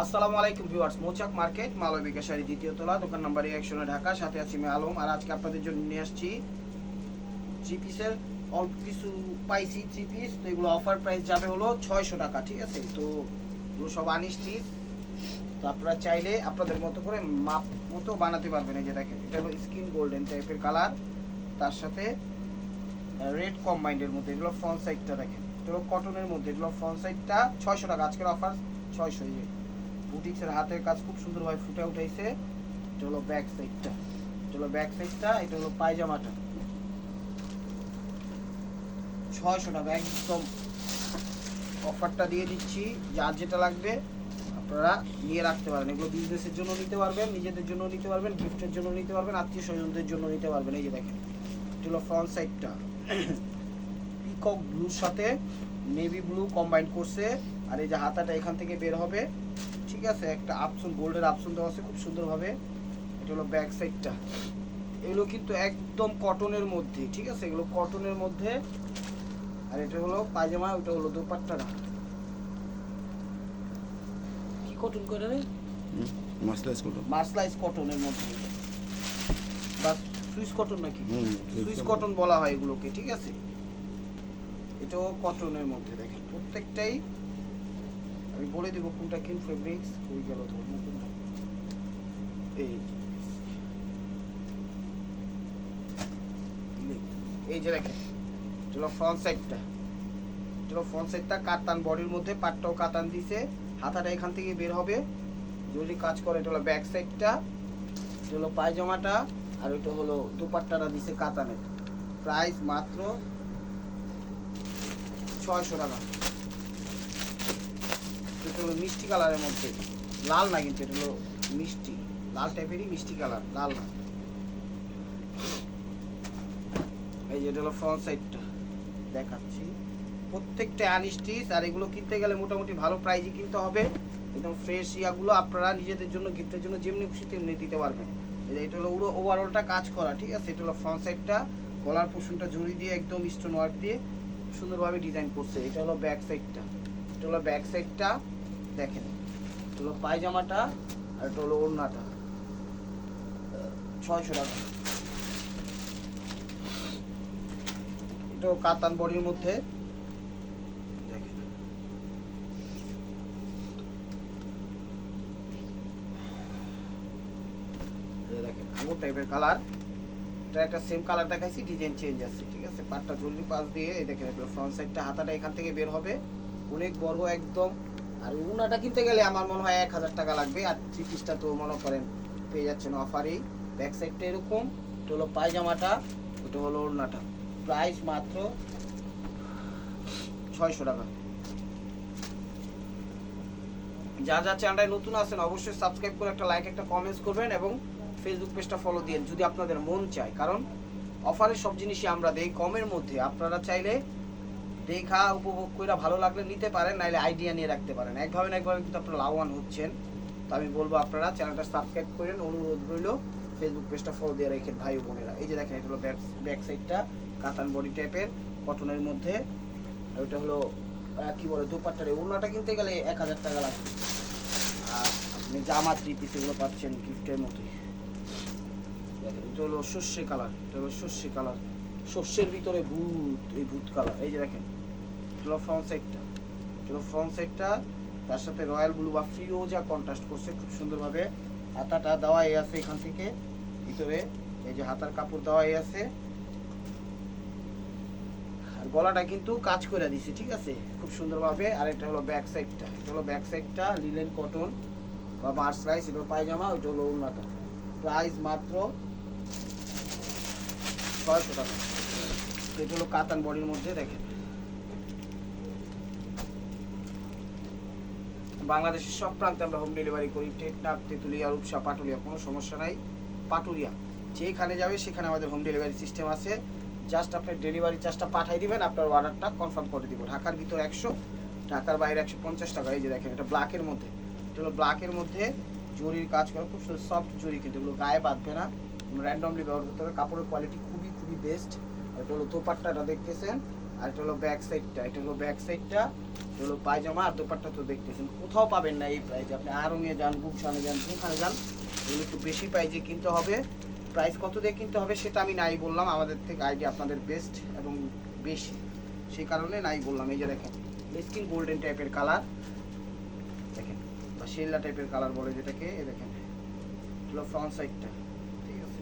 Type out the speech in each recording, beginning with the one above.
আসসালামু আলাইকুম ভিউয়ার্স, মৌচাক মার্কেট মালবিকা শাড়ি দ্বিতীয় তলা, দোকান নাম্বার 100 ঢাকা। সাথে আছি আমি আলম। আর আজকে আপনাদের জন্য নিয়ে আসছি থ্রি পিসের অল্প কিছু পাইছি থ্রি পিস। তো এগুলো অফার প্রাইস যাবে হলো 600 টাকা, ঠিক আছে? তো এগুলো সব আনস্টিচ। তো আপনারা চাইলে আপনাদের মতো করে মাপ মতো বানাতে পারবেন। এই যে দেখেন, এটা হলো স্কিন গোল্ডেন টাইপের কালার, তার সাথে রেড কম্বাইন্ডের মধ্যে। এগুলো ফ্রন্ট সাইডটা দেখেন, এগুলো কটনের মধ্যে। এগুলো ফ্রন্ট সাইডটা 600 টাকা, আজকের অফার 600। বুটিক্সের হাতের কাজ খুব সুন্দরভাবে ফুটে উঠাইছে। এটা হলো ব্যাক সাইডটা, এটা হলো ব্যাক সাইডটা, এটা হলো পায়জামাটা। 600 টাকা একদম অফারটা দিয়ে দিচ্ছি। যার যেটা লাগবে আপনারা নিয়ে রাখতে পারেন। এগুলো বিজনেসের জন্য নিতে পারবেন, নিজেদের জন্য নিতে পারবেন, গিফটের জন্য নিতে পারবেন, আত্মীয় স্বজনদের জন্য নিতে পারবেন। এই যে দেখেন, এটা হলো ফ্রন্ট সাইডটা, পিকক ব্লুর সাথে নেভি ব্লু কম্বাইন করছে। আর এই যে হাতাটা এখান থেকে বের হবে, ঠিক আছে? একটা আপসন, গোল্ডের আপসন দেওয়া আছে খুব সুন্দরভাবে। এটা হলো ব্যাক সাইডটা। এগুলো কিন্তু একদম কটনের মধ্যে, ঠিক আছে? এগুলো কটনের মধ্যে। আর এটা হলো পায়জামা, ওটা হলো দোপাট্টাটা। কি কটন করে রে? Mercerised cotton. মার্সলাইজ কটনের মধ্যে বা সুইস কটন নাকি? সুইস কটন বলা হয় এগুলোকে, ঠিক আছে? এটাও কটনের মধ্যে। দেখেন প্রত্যেকটাই আমি বলে দেবো কোনটা কিন ফেব্রিক্স। হয়ে গেল তো কোনটা। এই যে দেখেন, চলো ফ্রন্ট সাইডটা, চলো ফ্রন্ট সাইডটা কাতান বডির মধ্যে, পাটটাও কাতান দিছে। হাতাটা এখান থেকে বের হবে, যদি কাজ করে। এটা হলো ব্যাক সাইডটা, এটা হলো পায়জামাটা, আর ওইটা হলো দুপাট্টাটা দিছে কাতানের। প্রাইস মাত্র 600 টাকা। এটা হলো মিষ্টি কালারের মধ্যে, লাল না কিন্তু, এটা হলো মিষ্টি লাল টাইপেরই মিষ্টি কালার, লাল না। এই যে এটা হলো ফ্রন্ট সাইডটা দেখাচ্ছি। প্রত্যেকটা আনস্টিচ। আর এগুলো কিনতে গেলে মোটামুটি ভালো প্রাইজে কিনতে হবে। একদম ফ্রেশ ইয়াগুলো আপনারা নিজেদের জন্য, গিফটের জন্য যেমনি খুশি তেমনি দিতে পারবেন। এটা হলো পুরো ওভারঅলটা কাজ করা, ঠিক আছে? এটা হলো ফ্রন্ট সাইডটা, গলার পোর্শনটা জড়ি দিয়ে একদম স্টোন ওয়ার্ক দিয়ে সুন্দরভাবে ডিজাইন করছে। এটা হলো ব্যাক সাইডটা, এটা হলো ব্যাক সাইডটা দেখেন। এটা হলো পায়জামাটা, আর এটা হলো ওড়নাটা। 600 টাকা। এটাও কাতান বডির মধ্যে দেখেন। দেখেন আঙুর টাইপের কালার। এটা একটা সেম কালার দেখাইছি, ডিজাইন চেঞ্জ আছে, ঠিক আছে? পাটটা জলদি পাশ দিয়ে এই দেখেন, ফ্রন্ট সাইডটা, হাতাটা এখান থেকে বের হবে, অনেক বড় একদম। আর উনাটা কিনতে গেলে আমার মনে হয় 1000 টাকা লাগবে। আর থ্রি পিসটা তো মনে করেন পেয়ে যাচ্ছেন অফারেই। ব্যাক সাইডটা এরকম, এটা হলো পায়জামাটা, ওটা হলো ওড়নাটা। প্রাইস মাত্র 600 টাকা। যা যা চ্যানেলটায় নতুন আছেন অবশ্যই সাবস্ক্রাইব করে একটা লাইক, একটা কমেন্টস করবেন এবং ফেসবুক পেজটা ফলো দিন যদি আপনাদের মন চায়। কারণ অফারের সব জিনিসই আমরা দেই কমের মধ্যে। আপনারা চাইলে দেখা উপভোগ করে ভালো লাগলে নিতে পারেন, নাইলে আইডিয়া নিয়ে রাখতে পারেন। একভাবে না একভাবে কিন্তু আপনারা লাভবান হচ্ছেন। তো আমি বলবো আপনারা চ্যানেলটা সাবস্ক্রাইব করেন, অনুরোধ রইল। ফেসবুক পেজটা ফলো দিয়ে রাখেন ভাই বোনেরা। এই যে দেখেন, এটা হলো ব্যাক সাইডটা, কাতান বডি টাইপের কটনের মধ্যে। আর ওইটা হলো কি বলে দুপাট্টারে। ওড়নাটা কিনতে গেলে 1000 টাকা লাগবে। আর আপনি জামা থ্রি পিস এগুলো পাচ্ছেন গিফটের মতোই। দেখেন এটা হলো সর্ষে কালার, এটা হলো সর্ষে কালার, সর্ষের ভিতরে ভূত, এই ভূত কালার। এই যে দেখেন, এটা হলো ফ্রন্ট সাইডটা, এটা হলো ফ্রন্ট সাইডটা, তার সাথে রয়্যাল ব্লু বা ফিরোজা কন্ট্রাস্ট করছে খুব সুন্দরভাবে। হাতাটা দেওয়াই আছে এখান থেকে ভিতরে, এই যে হাতার কাপড় দেওয়াই আছে। আর গলাটা কিন্তু কাজ করে দিছে, ঠিক আছে? খুব সুন্দরভাবে। আর এটা হলো ব্যাক সাইডটা, এটা হলো ব্যাক সাইডটা, লিলেন কটন বা মার্সলাইজ। এটা পায়জামা, ওইটা হলো ওড়নাটা। প্রাইস মাত্র 600 টাকা। এটা হলো কাতান বডির মধ্যে। দেখেন বাংলাদেশের সব প্রান্তে আমরা হোম ডেলিভারি করি। টেকনাফ, তেঁতুলিয়া, রূপসা, পাটুলিয়া, কোনো সমস্যা নাই। পাটুলিয়া যেখানে যাবে সেখানে আমাদের হোম ডেলিভারি সিস্টেম আছে। জাস্ট আপনার ডেলিভারি চার্জটা পাঠিয়ে দিবেন, আপনার অর্ডারটা কনফার্ম করে দিব। ঢাকার ভিতর 100, ঢাকার বাইরে 150 টাকা। এই যে দেখেন, এটা ব্ল্যাকের মধ্যে, এটা হলো ব্ল্যাকের মধ্যে জরির কাজ করে, খুব সফট জরি, কিন্তু এগুলো গায়ে বাঁধবে না, র্যান্ডমলি ব্যবহার করতে হবে। কাপড়ের কোয়ালিটি খুবই খুবই বেস্ট। এটা হলো দোপাট্টাটা দেখতেছেন, আর এটা হলো ব্যাক সাইডটা, এটা হলো ব্যাক সাইডটা, এটা হলো পায়জামা। আর দোপাট্টা তো দেখতেছেন, কোথাও পাবেন না এই প্রাইজে। আপনি আড়ংয়ে যান, গুলশানে যান, যেখানে যান, এগুলো একটু বেশি প্রাইজে কিনতে হবে। প্রাইস কত দিয়ে কিনতে হবে সেটা আমি নাই বললাম, আমাদের থেকে আইডিয়া আপনাদের বেস্ট এবং বেশি, সেই কারণে নাই বললাম। এই যে দেখেন স্কিন গোল্ডেন টাইপের কালার, দেখেন বা শিল্লা টাইপের কালার বলে যেটাকে। এই দেখেন হলো ফ্রন্ট সাইডটা, ঠিক আছে।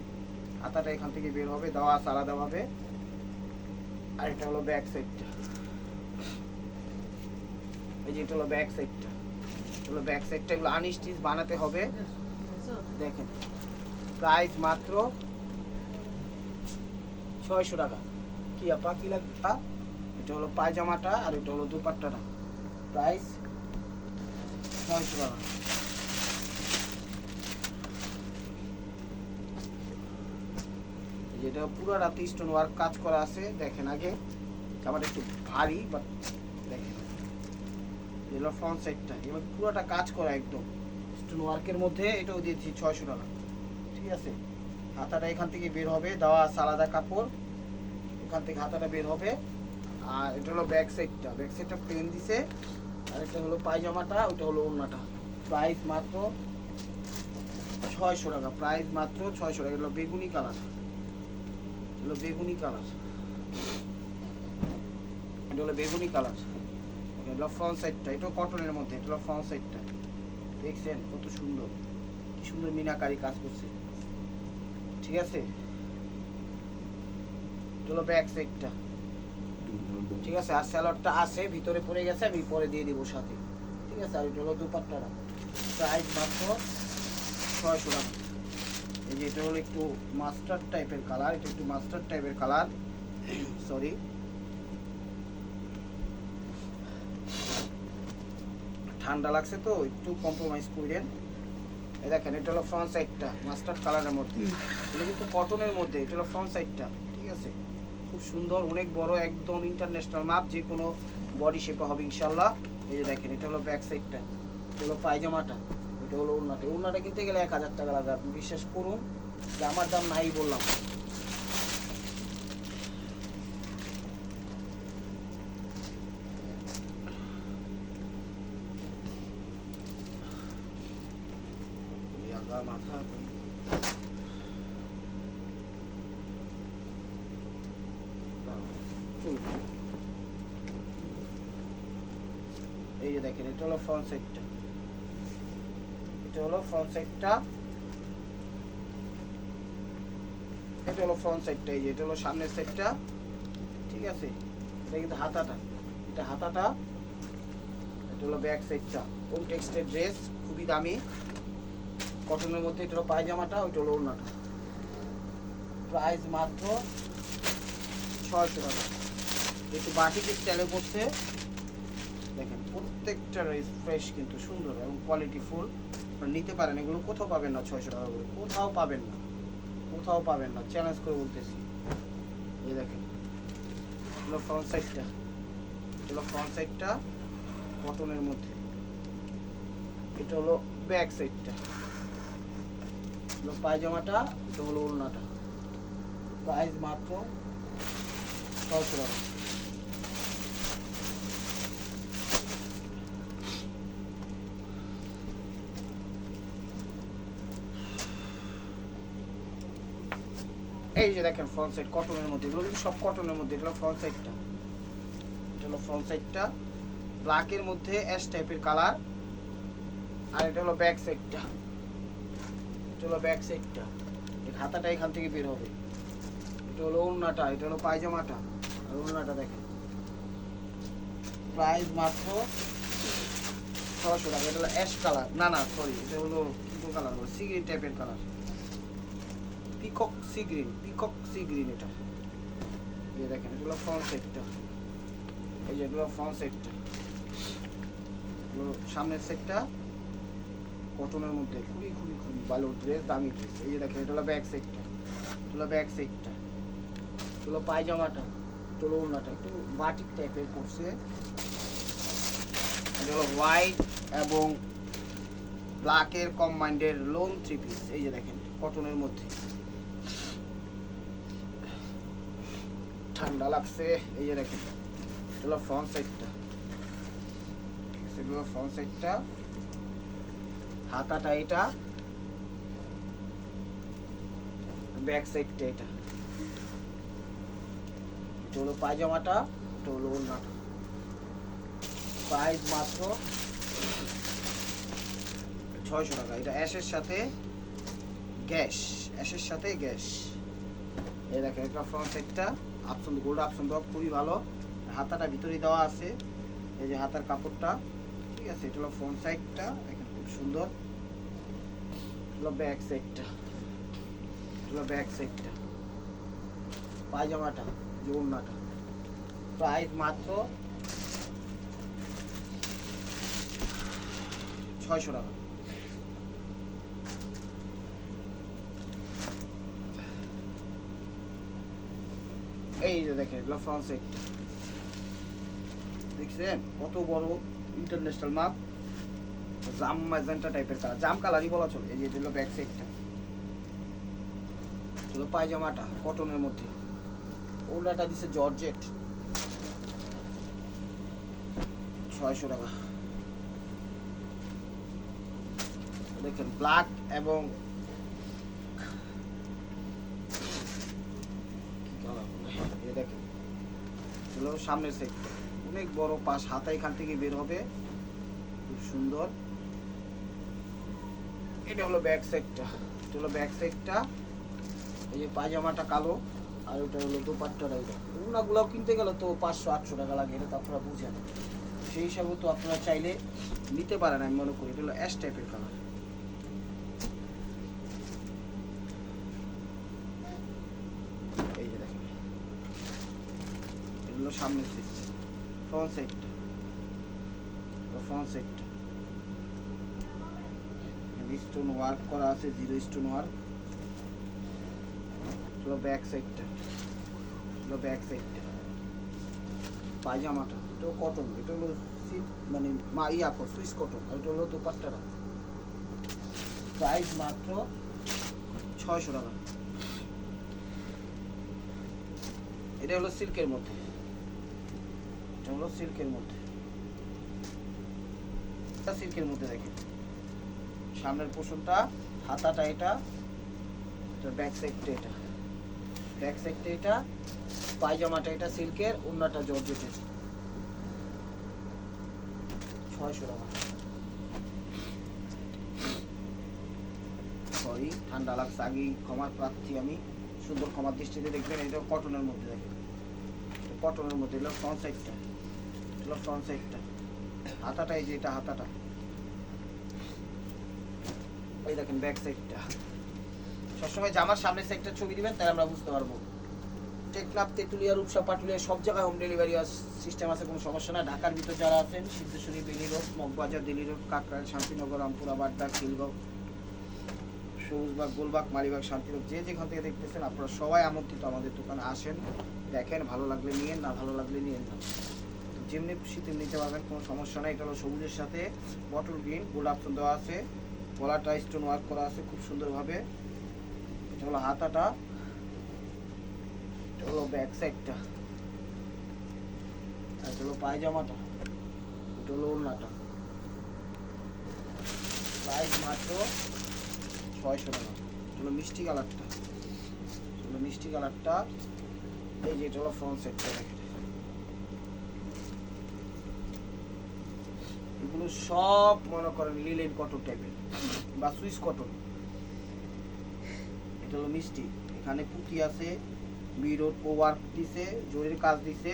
হাতাটা এখান থেকে বের হবে, দেওয়া আলাদা হবে। আর এটা হলো ব্যাক সাইডটা, এই যে এটা হলো ব্যাক সাইডটা, হলো ব্যাক সাইডটা। এগুলো আনস্টিচ বানাতে হবে। দেখেন প্রাইস মাত্র 600 টাকা। কি আপা কি লাগবে? এটা হলো পায়জামাটা আর এটা হলো দুপাট্টাটা, প্রাইস 600 টাকা। যেটা পুরো রাতে স্টোন ওয়ার্ক কাজ করা আছে, দেখেন আগে। জামাটা একটু ভারী, বাট দেখেন এগুলো ফ্রন্ট সাইডটা, এবার পুরোটা কাজ করা একদম স্টোন ওয়ার্কের মধ্যে। এটাও দিয়েছি 600 টাকা, ঠিক আছে। হাতাটা এখান থেকে বের হবে, দেওয়া আছে আলাদা কাপড়, এখান থেকে হাতাটা বের হবে। আর এটা হলো ব্যাক সাইডটা, ব্যাক সাইডটা প্লেন দিছে। আর এটা হলো পায়জামাটা, ওটা হলো ওড়নাটা। প্রাইস মাত্র 600 টাকা, প্রাইস মাত্র 600 টাকা। এটা হলো বেগুনি কালার, হলো বেগুনি কালার, এটা হলো বেগুনি কালার। এটা হলো ফ্রন্ট সাইডটা, এটা কটনের মধ্যে, এটা হলো ফ্রন্ট সাইডটা। দেখছেন কত সুন্দর, কি সুন্দর মিনাকারি কাজ করছে, ঠিক আছে। এটা হলো ব্যাক সাইডটা, ঠিক আছে। আর স্যালাডটা আছে ভিতরে পড়ে গেছে, আমি পরে দিয়ে দিব সাথে, ঠিক আছে। আর এটা হলো দুপাট্টাটা, প্রাইস মাত্র 600 টাকা। এই যে এটা হলো একটু মাস্টার্ড টাইপের কালার, এটা একটু মাস্টার্ড টাইপের কালার, সরি। ঠান্ডা লাগছে তো একটু কম্প্রোমাইজ করেন। এই দেখেন এটা হলো ফ্রন্ট সাইডটা, মাস্টার্ড কালারের মধ্যে, এটা কিন্তু কটনের মধ্যে। এটা হলো ফ্রন্ট সাইডটা, ঠিক আছে। খুব সুন্দর, অনেক বড়, একদম ইন্টারন্যাশনাল মাপ, যে কোনো বডি শেপে হবে ইনশাল্লাহ। এই যে দেখেন এটা হলো ব্যাক সাইডটা, এটা হলো পায়জামাটা, এটা হলো ওড়নাটা। ওড়নাটা কিনতে গেলে 1000 টাকা লাগে, আপনি বিশ্বাস করুন যে আমার দাম নাই বললাম। মাথা এই যে দেখেন এটা হলো ফ্রন্ট সাইডটা, এটা হলো ফ্রন্ট সাইডটা, এটা হলো ফ্রন্ট সাইডটা। এই যে এটা হলো সামনের সাইডটা, ঠিক আছে। এটা কিন্তু হাতাটা, এটা হাতাটা, এটা হলো ব্যাক সাইডটা। কোন টেক্সটের ড্রেস, খুবই দামি, কটনের মধ্যে। এটা হলো পায়জামাটা, ওইটা হলো ওড়নাটা। প্রাইস মাত্র 600 টাকা। একটু বাটিক স্টাইলে পড়ছে, দেখেন প্রত্যেকটা ফ্রেশ কিন্তু সুন্দর এবং কোয়ালিটি ফুল, নিতে পারেন। এগুলো কোথাও পাবেন না 600 টাকা করে, কোথাও পাবেন না, কোথাও পাবেন না, চ্যালেঞ্জ করে বলতেছি। এই দেখেন এগুলো ফ্রন্ট সাইডটা, এগুলো ফ্রন্ট সাইডটা কটনের মধ্যে। এটা হলো ব্যাক সাইডটা, পায়জামাটা, এটা হলো ওড়নাটা। প্রাইস মাত্র 600 টাকা। এই যে দেখেন ফ্রন্ট সাইড কটনের মধ্যে, এগুলো কিন্তু সব কটনের মধ্যে। এটা হলো ফ্রন্ট সাইডটা, এটা হলো ফ্রন্ট সাইডটা, ব্ল্যাকের মধ্যে অ্যাশ টাইপের কালার। আর এটা হলো ব্যাক সাইডটা, এটা হলো ব্যাক সাইডটা, এই হাতাটা এখান থেকে বের হবে। এটা হলো ওড়নাটা, এটা হলো পায়জামাটা, আর ওড়নাটা দেখেন। প্রাইস মাত্র 600 টাকা। এটা হলো অ্যাশ কালার, না না সরি, এটা হলো কি কালার বলে, সি গ্রিন টাইপের colour, peacock sea green, peacock sea green. এটা এই দেখেন এটা হলো ফ্রন্ট সাইডটা, এই যে এগুলো ফ্রন্ট সাইডটা, সামনের সাইডটা কটনের মধ্যে, খুবই খুবই খুবই ভালো ড্রেস, দামি ড্রেস। এই যে দেখেন এটা হলো ব্যাক সাইডটা, এটা হলো ব্যাক সাইডটা, এটা হলো পায়জামাটা, এটা হলো ওড়নাটা, একটু বাটিক টাইপের করছে। এটা হলো হোয়াইট এবং ব্ল্যাকের কম্বাইন্ডের লোন থ্রি পিস। এই যে দেখেন কটনের মধ্যে, ঠান্ডা লাগছে। এই যে দেখেন হলো ফ্রন্ট সাইডটা, সেগুলো ফ্রন্ট সাইডটা, হাতাটা এটা, ব্যাক সাইডটা এটা, এটা হলো পায়জামাটা, এটা হলো ওড়নাটা। প্রাইস মাত্র 600 টাকা। এটা অ্যাশের সাথে গ্যাস, অ্যাশের সাথে গ্যাস। এই দেখেন এটা ফ্রন্ট সাইডটা, অপশন গোল্ড অপশন দেওয়া খুবই ভালো, হাতাটা ভিতরে দেওয়া আছে, এই যে হাতার কাপড়টা, ঠিক আছে। এটা হলো ফ্রন্ট সাইডটা, দেখেন খুব সুন্দর। হলো ব্যাক সাইডটা, হলো ব্যাক সাইডটা, পায়জামাটা, যে ওড়নাটা। প্রাইস মাত্র 600 টাকা। এই যে দেখেন এগুলো ফ্রন্ট সাইডটা, দেখছেন কত বড় ইন্টারন্যাশনাল মাপ, জাম ম্যাজেন্টা টাইপের কালার, জাম কালারই বলা চলে। এই যে এটা হলো ব্যাক সাইডটা, হলো পায়জামাটা কটনের মধ্যে, ওড়নাটা দিছে জর্জেট, 600 টাকা। দেখেন ব্ল্যাক এবং দেখেন হলো সামনের সাইডটা, অনেক বড় পাশ, হাতা এখান থেকে বের হবে, খুব সুন্দর। এটা হলো ব্যাক সাইডটা, এটা হলো ব্যাক সাইডটা। এই যে পায়জামাটা কালো, আর ওটা হলো দোপাট্টাটা। এটা ওড়নাগুলোও কিনতে গেলে তো 500-800 টাকা লাগে, এটা তো আপনারা বুঝেন। সেই হিসাবে তো আপনারা চাইলে নিতে পারেন, আমি মনে করি। এটা হলো অ্যাশ টাইপের কালার। এই যে দেখেন এগুলো সামনের সাইড, ফ্রন্ট সাইডটা, ফ্রন্ট সাইডটা স্টোন ওয়ার্ক করা আছে, 0 স্টোন ওয়ার্ক। হলো ব্যাক সাইডটা, হলো ব্যাক সাইডটা, পায়জামাটা এটাও কটন, এটা হলো সিল্ক মানে সুইস কটন, আর এটা হলো দোপাট্টাটা। প্রাইস মাত্র 600 টাকা। এটা হলো সিল্কের মধ্যে, এটা হলো সিল্কের মধ্যে, এটা সিল্কের মধ্যে দেখেন সামনের পোর্শনটা, হাতাটা এটা, ব্যাক সাইডটা এটা, ব্যাক সাইডটা এটা, পায়জামাটা এটা সিল্কের, ওড়নাটা জর্জেটের। 600 টাকা। সরি ঠান্ডা লাগছে, আগেই ক্ষমা পাচ্ছি আমি, সুন্দর ক্ষমার দৃষ্টিতে দেখবেন। এটা কটনের মধ্যে দেখেন, কটনের মধ্যে। এগুলো ফ্রন্ট সাইডটা, এগুলো ফ্রন্ট সাইডটা, হাতাটা এই যে এটা হাতাটা। এই দেখেন ব্যাক সাইডটা। সবসময় জামার সামনের সাইডটা ছবি দিবেন, তাহলে আমরা বুঝতে পারবো। টেকনাফ, তেতুলিয়া, রূপসা, পাটুলিয়া সব জায়গায় হোম ডেলিভারি সিস্টেম আছে, কোনো সমস্যা না। ঢাকার ভিতর যারা আছেন, সিদ্ধেশ্বরী, বেলি রোড, মগবাজার, দিল্লি রোড, কাকরাইল, শান্তিনগর, রামপুরা, বাড্ডা, খিলগাঁও, সবুজবাগ, গোলবাগ, মালিবাগ, শান্তিরোড, যে যেখান থেকে দেখতেছেন আপনারা সবাই আমন্ত্রিত আমাদের দোকানে আসেন, দেখেন, ভালো লাগলে নিয়েন, না ভালো লাগলে নিয়েন না। যেমনি খুশি তেমনি নিতে পারবেন, কোনো সমস্যা নাই। এটা হলো সবুজের সাথে বটল গ্রিন, গোলাপ ফুল দেওয়া আছে, গলাটা স্টোন ওয়ার্ক করা আছে খুব সুন্দরভাবে। এটা হলো হাতাটা, এটা হলো ব্যাক সাইডটা, আর এটা হলো পায়জামাটা, এটা হলো ওড়নাটা। প্রাইস মাত্র 600 টাকা। এটা হলো মিষ্টি কালারটা, এটা হলো মিষ্টি কালারটা। এই যে এটা হলো ফ্রন্ট সাইডটা দেখেন। এগুলো সব মনে করেন লিলেন কটন টাইপের বা সুইস কটন। এটা হলো মিষ্টি, এখানে পুঁতি আছে, মিরর ওয়ার্ক দিছে, জরির কাজ দিছে।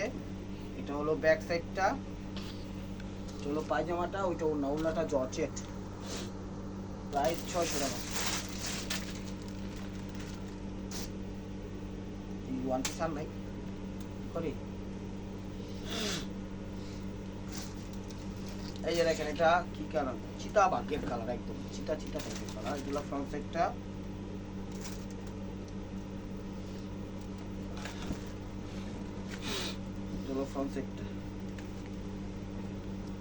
এটা হলো ব্যাক সাইডটা, এটা হলো পায়জামাটা, ওইটা ওড়না, ওড়নাটা জর্জেট। প্রাইস 600 টাকা। ওয়ান পিস আর নাই করি। এই যে দেখেন এটা কি কালার, চিতা বাগের কালার, একদম চিতা চিতা টাইপের কালার। এগুলো ফ্রন্ট সাইডটা, এগুলো ফ্রন্ট সাইডটা,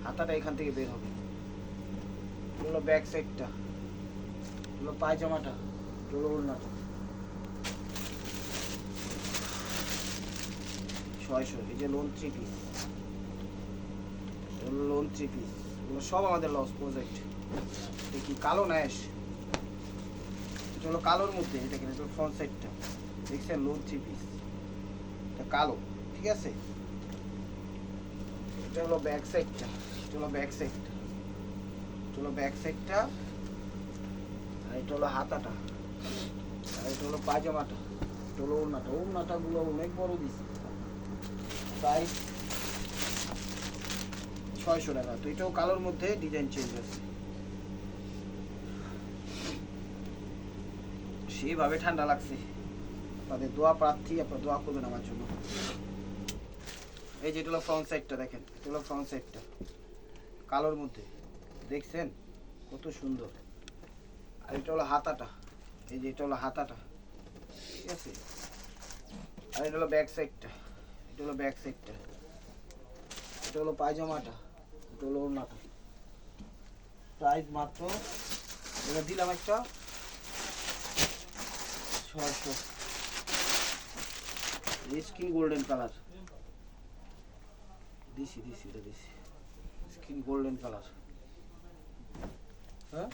হাতাটা এখান থেকে বের হবে। এগুলো ব্যাক সাইডটা, এগুলো পায়জামাটা, এগুলো ওড়নাটা। 600। এই যে লোন 3 পিস, লোন 3 পিস, এগুলো সব আমাদের লস প্রজেক্ট। দেখি কালো না অ্যাশ, এটা হলো কালোর মধ্যে, দেখেন এটা ফ্রন্ট সাইডটা দেখছেন, লোন 3 পিস, এটা কালো, ঠিক আছে। এটা হলো ব্যাক সাইডটা, এটা হলো ব্যাক সাইডটা, এটা হলো ব্যাক সাইডটা, আর এটা হলো হাতাটা, আর এটা হলো পায়জামাটা, এটা হলো ওড়নাটা। ওড়নাটা গুলো অনেক বড় দিচ্ছে, প্রাইস 600 টাকা। তো এটাও কালোর মধ্যে ডিজাইন চেঞ্জ আছে। সেইভাবে ঠান্ডা লাগছে, আপনাদের দোয়া প্রার্থী, আপনারা দোয়া করবেন আমার জন্য। এই যে এটা হলো ফ্রন্ট সাইডটা, দেখেন এটা হলো ফ্রন্ট সাইডটা কালোর মধ্যে, দেখছেন কত সুন্দর। আর এটা হলো হাতাটা, এই যে এটা হলো হাতাটা, ঠিক আছে। আর এটা হলো ব্যাক সাইডটা, এটা হলো ব্যাক সাইডটা, এটা হলো পায়জামাটা, এটা হলো ওড়নাটা। প্রাইস মাত্র, এটা দিলাম একটা 600। স্কিন গোল্ডেন কালার দিছি, এটা দিছি, স্কিন গোল্ডেন কালার। হ্যাঁ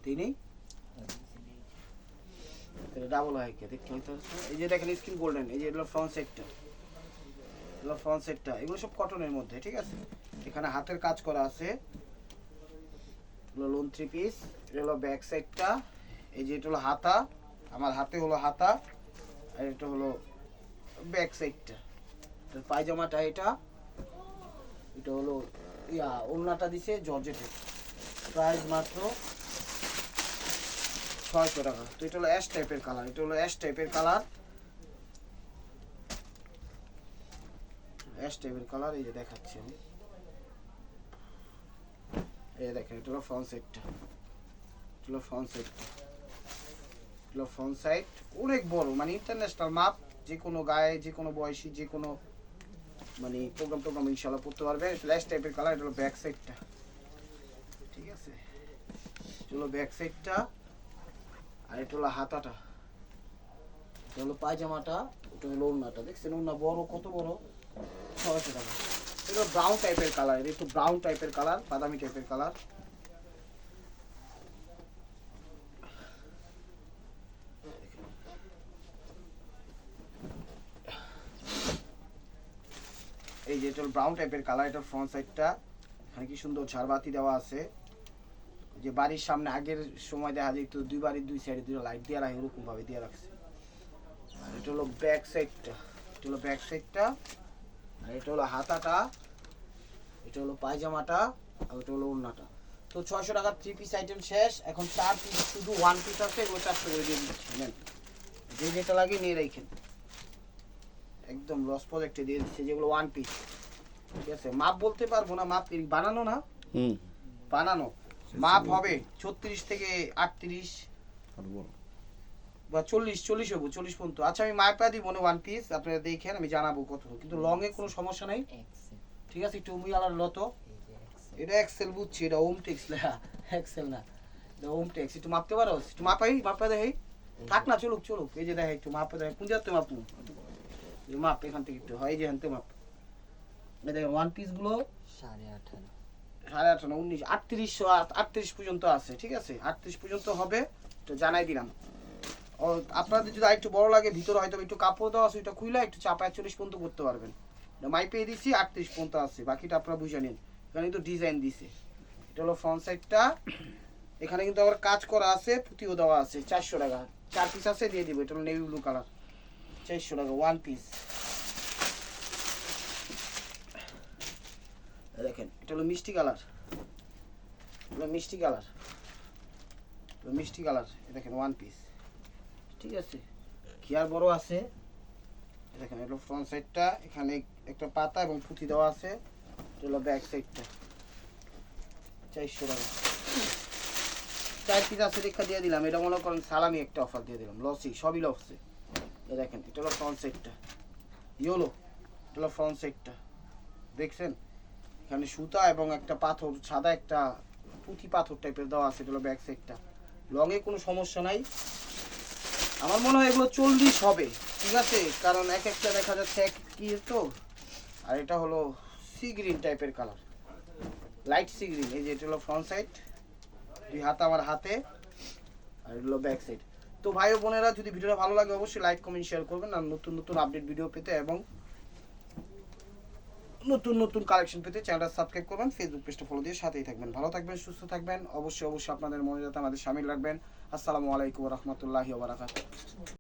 তিনই এটা ডাবল হয় কে দেখতে হইতে হচ্ছে। এই যে দেখেন স্কিন গোল্ডেন, এই যে এটা ফ্রন্ট সাইডটা, এগুলো ফ্রন্ট সাইডটা, এগুলো সব কটনের মধ্যে, ঠিক আছে। এখানে হাতের কাজ করা আছে, এগুলো লোন 3 পিস। এটা হলো ব্যাক সাইডটা, এই যে এটা হলো হাতা, আমার হাতে হলো হাতা, আর এটা হলো ব্যাক সাইডটা। পায়জামাটা এটা, এটা হলো ইয়া ওড়নাটা দিছে জর্জেটের। প্রাইস মাত্র 600 টাকা। তো এটা হলো অ্যাশ টাইপের কালার, এটা হলো অ্যাশ টাইপের কালার, অ্যাশ টাইপের কালার। এই যে দেখাচ্ছি আমি, এই দেখেন এটা হলো ফ্রন্ট সাইডটা, এটা হলো ফ্রন্ট সাইডটা, এটা হলো ফ্রন্ট সাইড, অনেক বড়, মানে ইন্টারন্যাশনাল মাপ, যে কোনো গায়ে, যে কোনো বয়সী, যে কোনো মানে প্রোগ্রাম ইনশাআল্লাহ পড়তে পারবে। ফ্ল্যাশ টাইপের কালার। এটা হলো ব্যাক সাইডটা, ঠিক আছে, এটা হলো ব্যাক সাইডটা, আর এটা হলো হাতাটা, এটা হলো পায়জামাটা, এটা হলো ওড়নাটা, দেখছেন ওড়না বড় কত বড়, 600 টাকা। এটা ব্রাউন টাইপের কালার, এটা একটু ব্রাউন টাইপের কালার, বাদামি টাইপের কালার। এই যে এটা ব্রাউন টাইপের কালার, এটা ফ্রন্ট সাইডটা, এখানে কি সুন্দর ঝাড়বাতি দেওয়া আছে, যে বাড়ির সামনে আগের সময় দেখা যেত দুই বাড়ির দুই সাইডে দুটো লাইট দিয়ে রাখে, ওরকম ভাবে দিয়ে রাখছে। আর এটা হলো ব্যাক সাইডটা, এটা হলো ব্যাক সাইডটা, আর এটা হলো হাতাটা, এটা হলো পায়জামাটা, আর এটা হলো ওড়নাটা। তো 600 টাকার 3 পিস আইটেম শেষ। এখন 4 পিস শুধু 1 পিস আছে, এগুলো 400 করে দিয়ে দিচ্ছি, নেন যে যেটা লাগে নিয়ে রাখেন, একদম লস প্রজেক্টে দিয়ে দিচ্ছে যেগুলো 1 পিস, ঠিক আছে। মাপ বলতে পারবো না, মাপ বানানো না, বানানো মাপ হবে 36 থেকে 38 বা 40 হবো, 40 পর্যন্ত। আচ্ছা আমি মাপা দিব না 1 পিস, আপনারা দেখেন, আমি জানাবো কত, কিন্তু লং এ কোনো সমস্যা নাই, ঠিক আছে। একটু মুইয়ালার লত, এটা এক্সেল বুঝছি, এটা ওম টেক্স লেখা, এক্সেল না, এটা ওম টেক্স। একটু মাপতে পারো, একটু মাপা দেখাই, থাক না, চলুক, এই যে দেখাই, একটু মাপা দেখাই, কোন জায়গাতে মাপু, মাপ এখান থেকে একটু হয়, এই যে হানতে মাপ, এই দেখেন 1 পিস গুলো 18.5 18 19 38 পর্যন্ত আছে, ঠিক আছে, 38 পর্যন্ত হবে, তো জানাই দিলাম। ও আপনাদের যদি আরেকটু বড় লাগে, ভিতরে হয়তো একটু কাপড় দেওয়া আছে, ওইটা খুইলা একটু চাপা 41 পর্যন্ত করতে পারবেন। মাইপে দিছি 38 পর্যন্ত আছে, বাকিটা আপনারা বুঝে নিন। এখানে কিন্তু ডিজাইন দিছে, এটা হলো ফ্রন্ট সাইডটা, এখানে কিন্তু আবার কাজ করা আছে, পুঁতিও দেওয়া আছে। 400 টাকা 4 পিস আছে, দিয়ে দিব। এটা হলো নেভি ব্লু কালার, 400 টাকা 1 পিস। দেখেন এটা হলো মিষ্টি কালার, মিষ্টি কালার, দেখেন 1 পিস, ঠিক আছে। কি আর বড় আছে, দেখেন এটা ফ্রন্ট সাইডটা, এখানে একটা পাতা এবং পুঁতি দেওয়া আছে। এটা হলো ব্যাক সাইডটা, 400 টাকা 4 পিস আছে, দেখা দিয়ে দিলাম। এটা মনে করেন সালামি একটা অফার দিয়ে দিলাম, লসি, সবই লসে। দেখেন এটা হলো ফ্রন্ট সাইডটা, ইয়েলো, এটা হলো ফ্রন্ট সাইডটা, দেখছেন এখানে সুতা এবং একটা পাথর, সাদা একটা পুঁতি পাথর টাইপের দেওয়া আছে। এটা হলো ব্যাক সাইডটা, লং এ কোনো সমস্যা নাই। আমার মনে হয় এগুলো 40 হবে, ঠিক আছে, কারণ এক একটা দেখা যাচ্ছে এক কি তো। আর এটা হলো সি গ্রিন টাইপের কালার, লাইট সি গ্রিন। এই যে এটা হলো ফ্রন্ট সাইড, 2 হাত আমার হাতে, আর এটা হলো ব্যাক সাইড। তো ভাই ও বোনেরা যদি ভিডিওটা ভালো লাগে অবশ্যই লাইক কমেন্ট শেয়ার করবেন, আর নতুন নতুন আপডেট ভিডিও পেতে এবং নতুন নতুন কালেকশন পেতে চ্যানেলটা সাবস্ক্রাইব করবেন, ফেসবুক পেজটা ফলো দিয়ে সাথেই থাকবেন। ভালো থাকবেন, সুস্থ থাকবেন, অবশ্যই অবশ্যই আপনাদের মনে যাতে আমাদের শামিল রাখবেন। আসসালামু আলাইকুম ওয়া রাহমাতুল্লাহি ওয়া বারাকাতুহু।